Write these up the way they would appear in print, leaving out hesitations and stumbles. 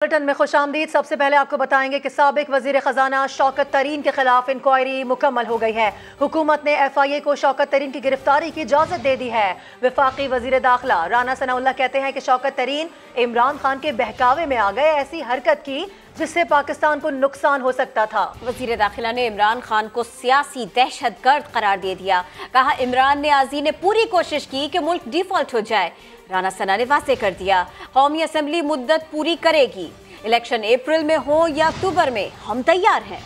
Bulletin में खुशामदीद। सबसे पहले आपको बताएंगे कि साबिक वजीर खजाना शौकत तरीन के खिलाफ इंक्वायरी मुकम्मल हो गई है। हुकूमत ने FIA को शौकत तरीन की गिरफ्तारी की इजाजत दे दी है। वफाकी वजीर दाखिला राना सनाउल्लाह कहते हैं कि शौकत तरीन इमरान खान के बहकावे में आ गए, ऐसी हरकत की जिससे पाकिस्तान को नुकसान हो सकता था। वजीर दाखिला ने इमरान खान को सियासी दहशतगर्द करार दे दिया। कहा इमरान ने आजी ने पूरी कोशिश की कि मुल्क डिफॉल्ट हो जाए। राना सना ने वाजे कर दिया कौमी असम्बली मुद्दत पूरी करेगी। इलेक्शन अप्रैल में हो या अक्टूबर में, हम तैयार हैं।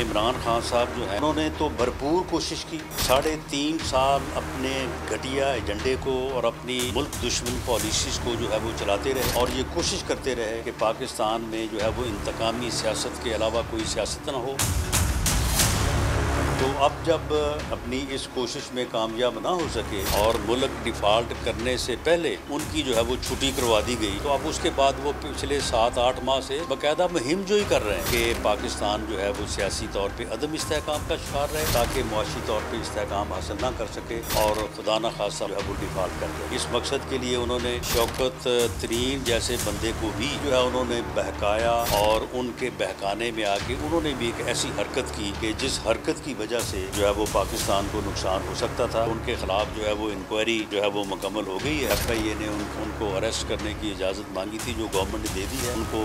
इमरान खान साहब जो है उन्होंने तो भरपूर कोशिश की, 3.5 साल अपने घटिया एजेंडे को और अपनी मुल्क दुश्मन पॉलिसीज को जो है वो चलाते रहे और ये कोशिश करते रहे कि पाकिस्तान में जो है वो इंतकामी सियासत के अलावा कोई सियासत न हो। तो अब जब अपनी इस कोशिश में कामयाब ना हो सके और मुल्क डिफॉल्ट करने से पहले उनकी जो है वो छुट्टी करवा दी गई, तो अब उसके बाद वो पिछले 7-8 माह से बाकायदा मुहिम जो ही कर रहे हैं कि पाकिस्तान जो है वो सियासी तौर पे अदम इस्तेहकाम का शिकार रहे ताकि मुआशी तौर पे इस्तेहकाम हासिल ना कर सके और खुदा न खासा जो है वो डिफॉल्ट कर दे। इस मकसद के लिए उन्होंने शौकत तरीन जैसे बंदे को भी जो है उन्होंने बहकाया और उनके बहकाने में आके उन्होंने भी एक ऐसी हरकत की कि जिस हरकत की वजह से जो है वो पाकिस्तान को नुकसान हो सकता था। उनके खिलाफ जो है वो इंक्वायरी जो है वो मुकम्मल हो गई है। FIA ने उनको अरेस्ट करने की इजाज़त मांगी थी जो गवर्नमेंट ने दे दी है। उनको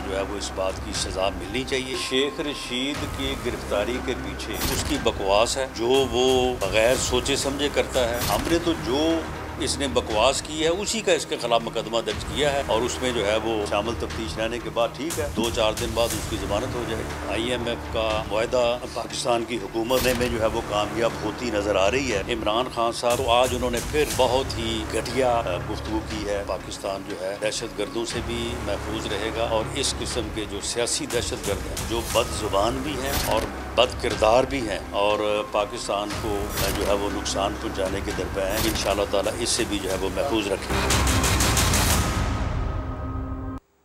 जो है वो इस बात की सजा मिलनी चाहिए। शेख रशीद की गिरफ्तारी के पीछे उसकी बकवास है जो वो बगैर सोचे समझे करता है। हमने तो जो इसने बकवास की है उसी का इसके खिलाफ मुकदमा दर्ज किया है और उसमें जो है वो शामिल तफ्तीश रहने के बाद ठीक है 2-4 दिन बाद उसकी जमानत हो जाएगी। IMF का मुआहदा पाकिस्तान की हुकूमत में जो है वो कामयाब होती नजर आ रही है। इमरान खान साहब तो आज उन्होंने फिर बहुत ही घटिया गुफ्तगू की है। पाकिस्तान जो है दहशत गर्दों से भी महफूज रहेगा और इस किस्म के जो सियासी दहशत गर्द हैं जो बदजुबान भी हैं और बद किरदार भी हैं और पाकिस्तान को जो है वो नुकसान पहुँचाने के दरपे हैं, इंशाअल्लाह ताला इससे भी जो है वो महफूज रखेंगे।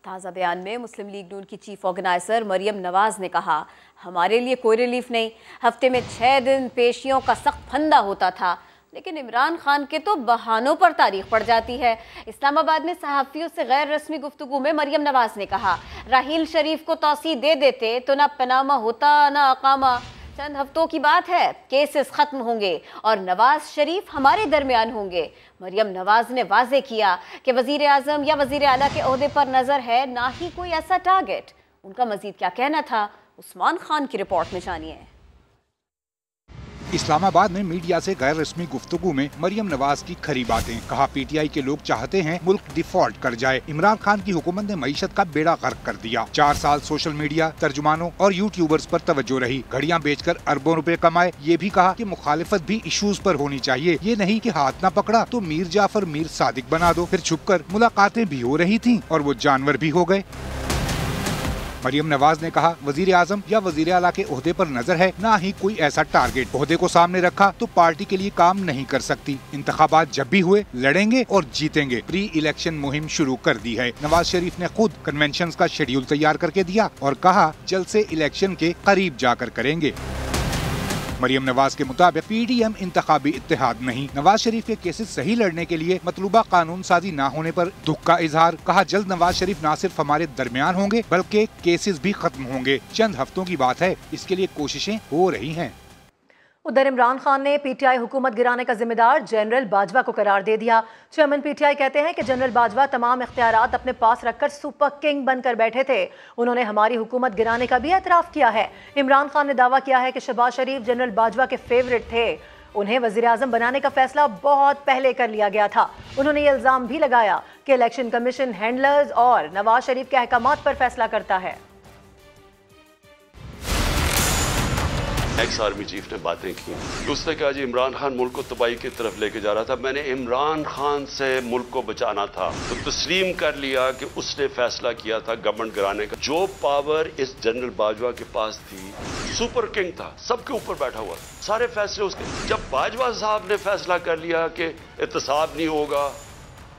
ताज़ा बयान में मुस्लिम लीग नून की चीफ ऑर्गेनाइजर मरियम नवाज ने कहा हमारे लिए कोई रिलीफ नहीं, हफ्ते में 6 दिन पेशियों का सख्त फंदा होता था, लेकिन इमरान खान के तो बहानों पर तारीख पड़ जाती है। इस्लामाबाद में सहाफ़ियों से गैर रस्मी गुफ्तगू में मरियम नवाज ने कहा राहील शरीफ को तौसी दे देते तो ना पनामा होता ना अकामा। चंद हफ्तों की बात है, केसेस खत्म होंगे और नवाज शरीफ हमारे दरमियान होंगे। मरियम नवाज ने वाजे किया कि वजीर आजम या वजीर आला के ओहदे पर नजर है, ना ही कोई ऐसा टारगेट। उनका मजीद क्या कहना था, उस्मान खान की रिपोर्ट में जानिए। इस्लामाबाद में मीडिया से गैर रस्मी गुफ्तगू में मरियम नवाज की खरी बातें। कहा PTI के लोग चाहते हैं मुल्क डिफॉल्ट कर जाए। इमरान खान की हुकूमत ने मईशत का बेड़ा गर्क कर दिया। 4 साल सोशल मीडिया, तर्जुमानों और यूट्यूबर्स पर तवज्जो रही। घड़ियां बेचकर अरबों रुपए कमाए। ये भी कहा कि मुखालिफत भी इशूज पर होनी चाहिए, ये नहीं कि हाथ न पकड़ा तो मीर जाफर मीर सादिक बना दो। फिर छुपकर मुलाकातें भी हो रही थी और वो जानवर भी हो गए। मरियम नवाज ने कहा वजीर आजम या वजीर आला के ओहदे पर नजर है, ना ही कोई ऐसा टारगेट। ओहदे को सामने रखा तो पार्टी के लिए काम नहीं कर सकती। इंतखाबात जब भी हुए लड़ेंगे और जीतेंगे। प्री इलेक्शन मुहिम शुरू कर दी है। नवाज शरीफ ने खुद कन्वेंशन का शेड्यूल तैयार करके दिया और कहा जल्द से इलेक्शन के करीब जाकर करेंगे। मरियम नवाज के मुताबिक PDM इंतखाबी इत्तेहाद नहीं। नवाज शरीफ के केसेस सही लड़ने के लिए मतलूबा कानून साजी न होने पर दुख का इजहार। कहा जल्द नवाज शरीफ न सिर्फ हमारे दरमियान होंगे बल्कि केसेस भी खत्म होंगे। चंद हफ्तों की बात है, इसके लिए कोशिशें हो रही हैं। उधर इमरान खान ने PTI हुकूमत गिराने का जिम्मेदार जनरल बाजवा को करार दे दिया। चेयरमैन PTI कहते हैं कि जनरल बाजवा तमाम इख्तियारात अपने पास रखकर सुपर किंग बनकर बैठे थे। उन्होंने हमारी हुकूमत गिराने का भी एतराफ़ किया है। इमरान खान ने दावा किया है कि शहबाज शरीफ जनरल बाजवा के फेवरेट थे। उन्हें वज़ीर आज़म बनाने का फैसला बहुत पहले कर लिया गया था। उन्होंने ये इल्ज़ाम भी लगाया कि इलेक्शन कमीशन हैंडलर्स और नवाज शरीफ के अहकामात पर फैसला करता है। एक्स आर्मी चीफ ने बातें की, उसने कहा जी इमरान खान मुल्क को तबाही की तरफ लेके जा रहा था, मैंने इमरान खान से मुल्क को बचाना था। तो तस्लीम कर लिया कि उसने फैसला किया था गवर्नमेंट गिराने का। जो पावर इस जनरल बाजवा के पास थी, सुपर किंग था, सबके ऊपर बैठा हुआ था, सारे फैसले उसके। जब बाजवा साहब ने फैसला कर लिया कि एहतसाब नहीं होगा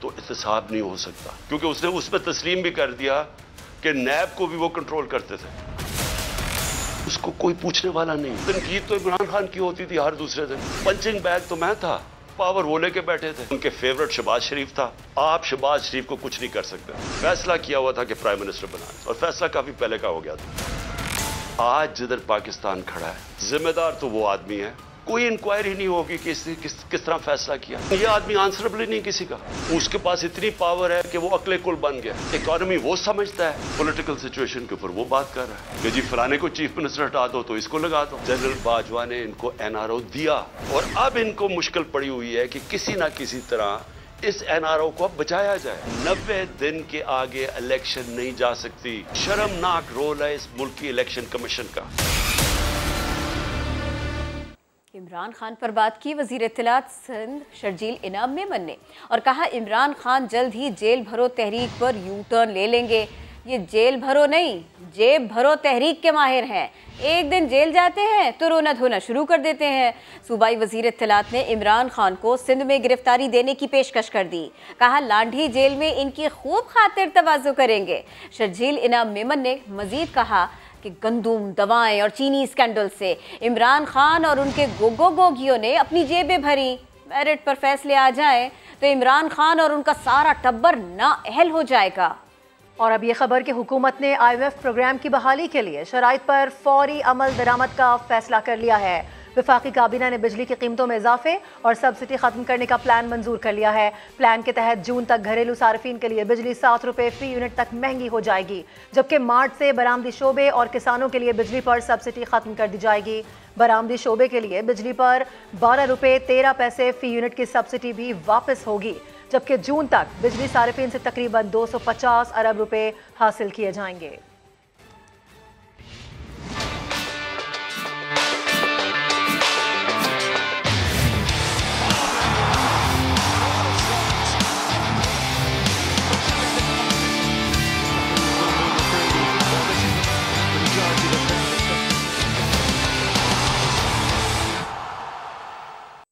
तो एहतसाब नहीं हो सकता, क्योंकि उसने उसमें तस्लीम भी कर दिया कि नैब को भी वो कंट्रोल करते थे। उसको कोई पूछने वाला नहीं। तनकीद तो इमरान खान की होती थी हर दूसरे दिन। पंचिंग बैग तो मैं था, पावर वो लेके बैठे थे। उनके फेवरेट शहबाज शरीफ था। आप शहबाज शरीफ को कुछ नहीं कर सकते। फैसला किया हुआ था कि प्राइम मिनिस्टर बनाए और फैसला काफी पहले का हो गया था। आज जिधर पाकिस्तान खड़ा है, जिम्मेदार तो वो आदमी है। कोई इंक्वायरी नहीं होगी कि किस तरह फैसला किया। ये आदमी आंसरेबल ही नहीं किसी का। उसके पास इतनी पावर है कि वो अकले कुल बन गया। इकोनॉमी वो समझता है, पॉलिटिकल सिचुएशन के ऊपर वो बात कर रहा है कि जी फलाने को चीफ मिनिस्टर हटा दो तो इसको लगा दो। जनरल बाजवा ने इनको NRO दिया और अब इनको मुश्किल पड़ी हुई है कि किसी ना किसी तरह इस NRO को अब बचाया जाए। 90 दिन के आगे इलेक्शन नहीं जा सकती। शर्मनाक रोल है इस मुल्क की इलेक्शन कमीशन का। इमरान खान पर बात की वजीर इत्तलात सिंध शर्जील इनाम मेमन ने और कहा इमरान खान जल्द ही जेल भरो तहरीक पर यू टर्न ले लेंगे। ये जेल भरो नहीं, जेब भरो तहरीक के माहिर हैं। एक दिन जेल जाते हैं तो रोना धोना शुरू कर देते हैं। सूबाई वजीर इत्तलात ने इमरान खान को सिंध में गिरफ्तारी देने की पेशकश कर दी। कहा लांढी जेल में इनकी खूब खातिर तवाज़ो करेंगे। शर्जील इनाम मेमन ने मजीद कहा कि गंदुम, दवाएं और चीनी स्कैंडल से इमरान खान और उनके गोगियों ने अपनी जेबें भरी। मेरिट पर फैसले आ जाएं तो इमरान खान और उनका सारा टब्बर नाअहल हो जाएगा। और अब ये खबर कि हुकूमत ने IMF प्रोग्राम की बहाली के लिए शराइत पर फौरी अमल दरामद का फैसला कर लिया है। वफाकी काबीना ने बिजली की कीमतों में इजाफे और सब्सिडी खत्म करने का प्लान मंजूर कर लिया है। प्लान के तहत जून तक घरेलू सार्फिन के लिए बिजली 7 रुपये फी यूनिट तक महंगी हो जाएगी, जबकि मार्च से बरामदी शोबे और किसानों के लिए बिजली पर सब्सिडी खत्म कर दी जाएगी। बरामदी शोबे के लिए बिजली पर 12 रुपये 13 पैसे फी यूनिट की सब्सिडी भी वापस होगी, जबकि जून तक बिजली सार्फिन से तकरीबन 250 अरब रुपए हासिल किए जाएंगे।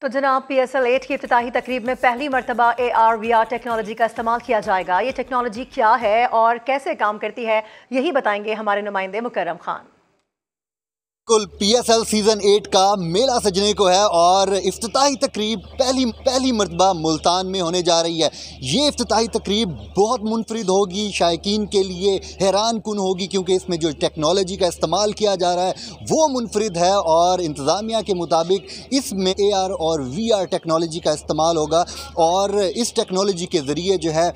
तो जनाब PSL 8 की इफ्तिताही तकरीब में पहली मरतबा AR/VR टेक्नोलॉजी का इस्तेमाल किया जाएगा। ये टेक्नोलॉजी क्या है और कैसे काम करती है, यही बताएंगे हमारे नुमाइंदे मुकर्रम खान। कुल PSL सीज़न 8 का मेला सजने को है और इफ्तिताही तकरीब पहली मरतबा मुल्तान में होने जा रही है। ये इफ्तिताही तकरीब बहुत मुनफरिद होगी, शायकीन के लिए हैरान कुन होगी, क्योंकि इसमें जो टेक्नोलॉजी का इस्तेमाल किया जा रहा है वो मुनफरिद है और इंतज़ामिया के मुताबिक इसमें AR और VR टेक्नोलॉजी का इस्तेमाल होगा। और इस टेक्नोलॉजी के ज़रिए जो है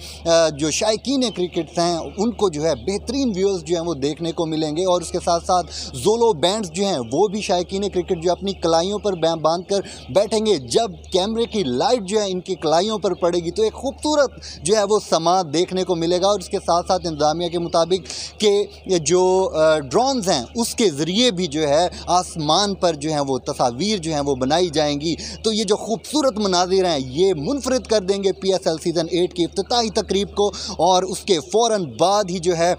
जो शायकीन क्रिकेट हैं उनको जो है बेहतरीन व्यूज़ जो हैं वो देखने को मिलेंगे। और उसके साथ साथ जोलो बैंड्स जो हैं वो भी शायकीन क्रिकेट जो अपनी कलाइयों पर बांध कर बैठेंगे। जब कैमरे की लाइट जो है इनकी कलाइयों पर पड़ेगी तो एक खूबसूरत जो है वो समा देखने को मिलेगा। और इसके साथ साथ इंतज़ामिया के मुताबिक कि जो ड्रोन्स हैं उसके ज़रिए भी जो है आसमान पर जो है वो तस्वीर जो हैं वो बनाई जाएंगी। तो ये जो खूबसूरत मनाजिर हैं ये मुनफरिद कर देंगे PSL सीज़न 8 की इफ्तिताही तकरीब को। और उसके फ़ौरन बाद ही जो है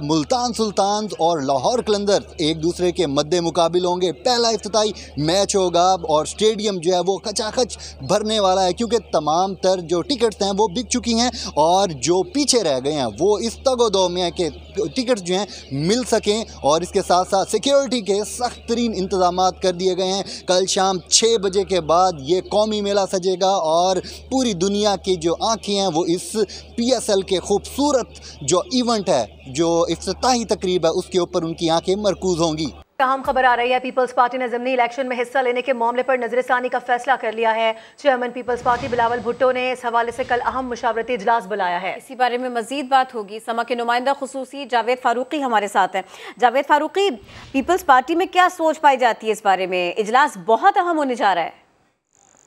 मुल्तान सुल्तान्स और लाहौर कलंदर्स एक दूसरे के मद्दे मुकाबिल होंगे। पहला इफ्तिताही मैच होगा और स्टेडियम जो है वो खचाखच भरने वाला है, क्योंकि तमाम तर जो टिकट्स हैं वो बिक चुकी हैं और जो पीछे रह गए हैं वो इस तगोदो में है कि टिकट्स जो हैं मिल सकें। और इसके साथ साथ सिक्योरिटी के सख्त तरीन इंतजाम कर दिए गए हैं। कल शाम 6 बजे के बाद ये कौमी मेला सजेगा और पूरी दुनिया की जो आँखें हैं वो इस PSL के खूबसूरत जो इवेंट है, जो इफ्तिताही तकरीब है, उसके ऊपर उनकी आँखें मरकूज़ होंगी। अहम खबर आ रही है, पीपल्स पार्टी ने ज़िमनी इलेक्शन में हिस्सा लेने के मामले पर नजरसानी का फैसला कर लिया है। Chairman people's party Bilawal Bhutto ने इस हवाले से कल अहम मुशावरती इजलास बुलाया है। इसी बारे में मजीद बात होगी। समा के नुमाइंदा खुसूसी जावेद फारूकी हमारे साथ हैं। जावेद फारूकी, पीपल्स पार्टी में क्या सोच पाई जाती है इस बारे में? इजलास बहुत अहम होने जा रहा है।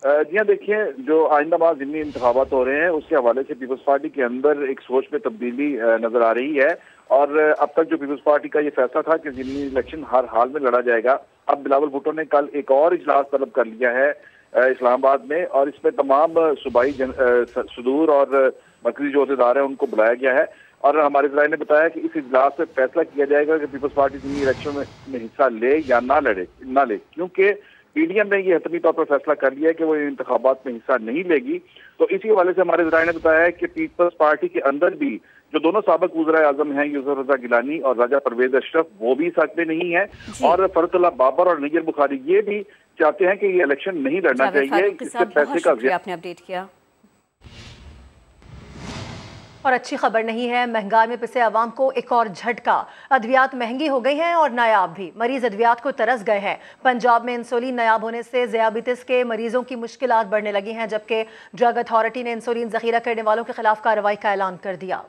जी हाँ, देखिए जो आइंदा बाद ज़िमनी इंतखाबात हो रहे हैं उसके हवाले से पीपल्स पार्टी के अंदर एक सोच में तब्दीली नजर आ रही है। और अब तक जो पीपल्स पार्टी का ये फैसला था कि ज़िमनी इलेक्शन हर हाल में लड़ा जाएगा, अब बिलावल भुट्टो ने कल एक और इजलास तलब कर लिया है इस्लामाबाद में। और इसमें तमाम सूबाई सदूर और मरकजी जो अहदेदार हैं उनको बुलाया गया है। और हमारे ज़राए ने बताया कि इस इजलास में फैसला किया जाएगा कि पीपल्स पार्टी ज़िमनी इलेक्शन में हिस्सा ले या ना ले, क्योंकि PDM ने ये हतमी तौर पर फैसला कर लिया है कि वो इन इंतखाबात में हिस्सा नहीं लेगी। तो इसी हवाले से हमारे ज़राए ने बताया है कि पीपल्स पार्टी के अंदर भी जो दोनों साबिक वज़ीर आज़म हैं यूसुफ रज़ा गिलानी और राजा परवेज अशरफ, वो भी साथ में नहीं है, और फरतुल्लाह बाबर और नैयर बुखारी ये भी चाहते हैं कि ये इलेक्शन नहीं लड़ना चाहिए। इससे पैसे का आपने अपडेट किया। और अच्छी खबर नहीं है, महंगाई में पिसे आवाम को एक और झटका। अद्वियात महंगी हो गई हैं और नायाब भी। मरीज अद्वियात को तरस गए हैं। पंजाब में इंसुलिन नायाब होने से ज़ियाबितिस के मरीजों की मुश्किलात बढ़ने लगी हैं, जबकि ड्रग अथॉरिटी ने इंसुलिन जखीरा करने वालों के खिलाफ कार्रवाई का ऐलान कर दिया।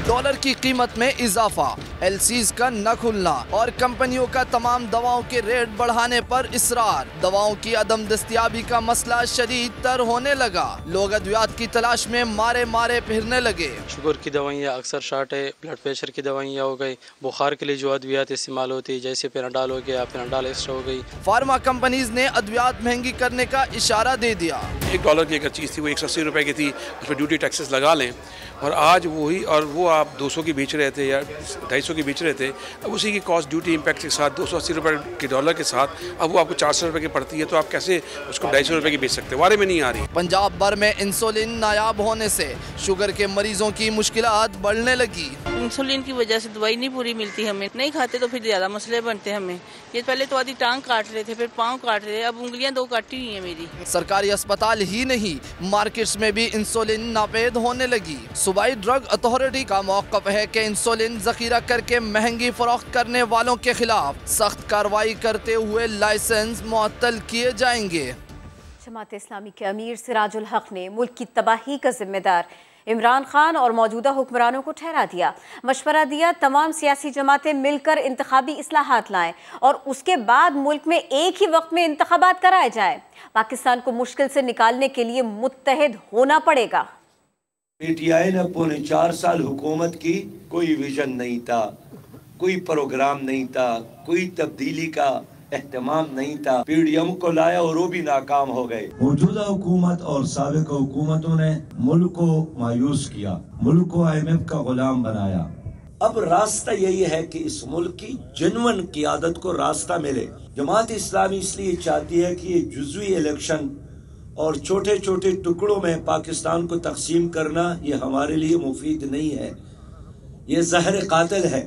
डॉलर की कीमत में इजाफा, एलसीज का न खुलना और कंपनियों का तमाम दवाओं के रेट बढ़ाने पर इसरार। दवाओं की अदम दस्तयाबी का मसला शदीद तर होने लगा। लोग अद्वियात की तलाश में मारे मारे फिरने लगे। शुगर की दवाइयाँ अक्सर शार्ट है, ब्लड प्रेशर की दवाइयाँ हो गई, बुखार के लिए जो अद्वियात इस्तेमाल होती है जैसे पेनाडाल हो गया, पेनाडाल एक्स्ट्रा हो गई। फार्मा कंपनीज ने अद्वियात महंगी करने का इशारा दे दिया। $1 की अगर चीज़ थी वो 180 रुपए की थी, उस पर ड्यूटी टैक्सेस लगा लें, और आज वही और वो आप 200 की बेच रहे थे या 250 की बेच रहे थे, अब उसी की कॉस्ट ड्यूटी इम्पैक्ट के साथ 280 रुपए के डॉलर के साथ अब वो आपको 400 रुपए की पड़ती है, तो आप कैसे उसको 250 रुपए की बेच सकते हैं? वारे में नहीं आ रही। पंजाब भर में इंसुलिन नायाब होने से शुगर के मरीजों की मुश्किलात बढ़ने लगी। इंसुलिन की वजह से दवाई नहीं पूरी मिलती, हमें नहीं खाते तो फिर ज़्यादा मसले बनते हैं हमें। ये पहले तो आधी टांग काट रहे थे, फिर पाँव काट रहे थे, अब उंगलियां 2 काटी हुई हैं मेरी। सरकारी अस्पताल ही नहीं, मार्केट्स में भी इंसुलिन नापेद होने लगी। सूबाई ड्रग अथॉरिटी का मौक़िफ़ है कि इंसुलिन जखीरा करके महंगी फरोख्त करने वालों के खिलाफ सख्त कार्रवाई करते हुए लाइसेंस मुअत्तल किए जाएंगे। जमात इस्लामी के अमीर सिराजुल हक ने मुल्क की तबाही का जिम्मेदार इमरान खान और मौजूदा हुक्मरानों को ठहरा दिया। मशवरा दिया तमाम सियासी जमातें मिलकर इंतखाबी इस्लाहात लाएं और उसके बाद मुल्क में एक ही वक्त में इंतखाबात कराए जाए। पाकिस्तान को मुश्किल से निकालने के लिए मुत्तहिद होना पड़ेगा। PTI ने पौने 4 साल हुकूमत की, कोई विजन नहीं था, कोई प्रोग्राम नहीं था, कोई तब्दीली का एहतमाम नहीं था। PDM को लाया और वो भी नाकाम हो गए। मौजूदा हुकूमत और साबिक हुकूमतों ने मुल्क को मायूस किया, मुल्क को IMF का गुलाम बनाया। अब रास्ता यही है कि इस मुल्क की जेन्युइन क़ियादत को रास्ता मिले। जमात इस्लामी इसलिए चाहती है कि ये जुज़वी इलेक्शन और छोटे छोटे टुकड़ों में पाकिस्तान को तकसीम करना ये हमारे लिए मुफीद नहीं है, ये जहर कातिल है।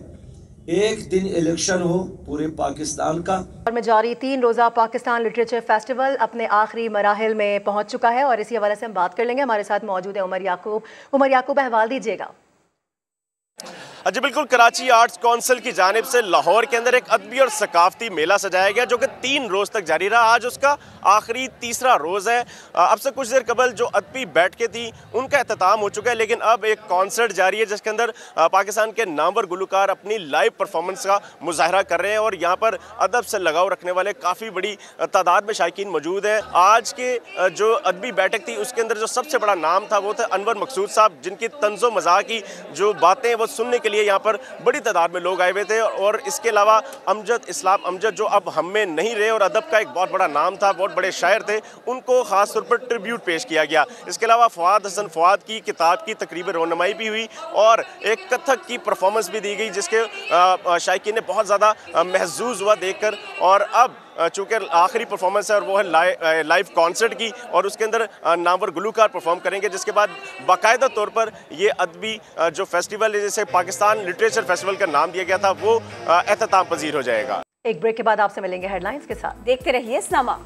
एक दिन इलेक्शन हो पूरे पाकिस्तान का। और में जारी 3 रोज़ा पाकिस्तान लिटरेचर फेस्टिवल अपने आखिरी मराहिल में पहुंच चुका है और इसी हवाले से हम बात कर लेंगे। हमारे साथ मौजूद है उमर याकूब। उमर याकूब, अहवाल दीजिएगा। जी बिल्कुल, कराची आर्ट्स काउंसिल की जानिब से लाहौर के अंदर एक अदबी और सकाफती मेला सजाया गया जो कि 3 रोज़ तक जारी रहा। आज उसका आखिरी तीसरा रोज़ है। अब से कुछ देर कबल जो अदबी बैठकें थी उनका अख्ताम हो चुका है, लेकिन अब एक कॉन्सर्ट जारी है जिसके अंदर पाकिस्तान के नामवर गुलकार अपनी लाइव परफॉर्मेंस का मुजाहरा कर रहे हैं और यहाँ पर अदब से लगाव रखने वाले काफ़ी बड़ी तादाद में शायकीन मौजूद हैं। आज के जो अदबी बैठक थी उसके अंदर जो सबसे बड़ा नाम था वो थे अनवर मकसूद साहब, जिनकी तंज़ो मज़ाक की जो बातें वो सुनने के लिए यहाँ पर बड़ी तादाद में लोग आए हुए थे। और इसके अलावा अमजद इस्लाम अमजद जो अब हम में नहीं रहे और अदब का एक बहुत बड़ा नाम था, बहुत बड़े शायर थे, उनको ख़ास तौर पर ट्रिब्यूट पेश किया गया। इसके अलावा फवाद हसन फवाद की किताब की तकरीब रोनमाई भी हुई और एक कथक की परफॉर्मेंस भी दी गई जिसके शायकीन ने बहुत ज़्यादा महजूज हुआ देखकर। और अब चूँकि आखिरी परफॉर्मेंस है और वो है लाइव कॉन्सर्ट की और उसके अंदर नामवर गुलकार परफॉर्म करेंगे, जिसके बाद बाकायदा तौर पर ये अदबी जो फेस्टिवल है जिसे पाकिस्तान लिटरेचर फेस्टिवल का नाम दिया गया था वो एहतमाम पजीर हो जाएगा। एक ब्रेक के बाद आपसे मिलेंगे हेडलाइंस के साथ। देखते रहिए इस्लामा।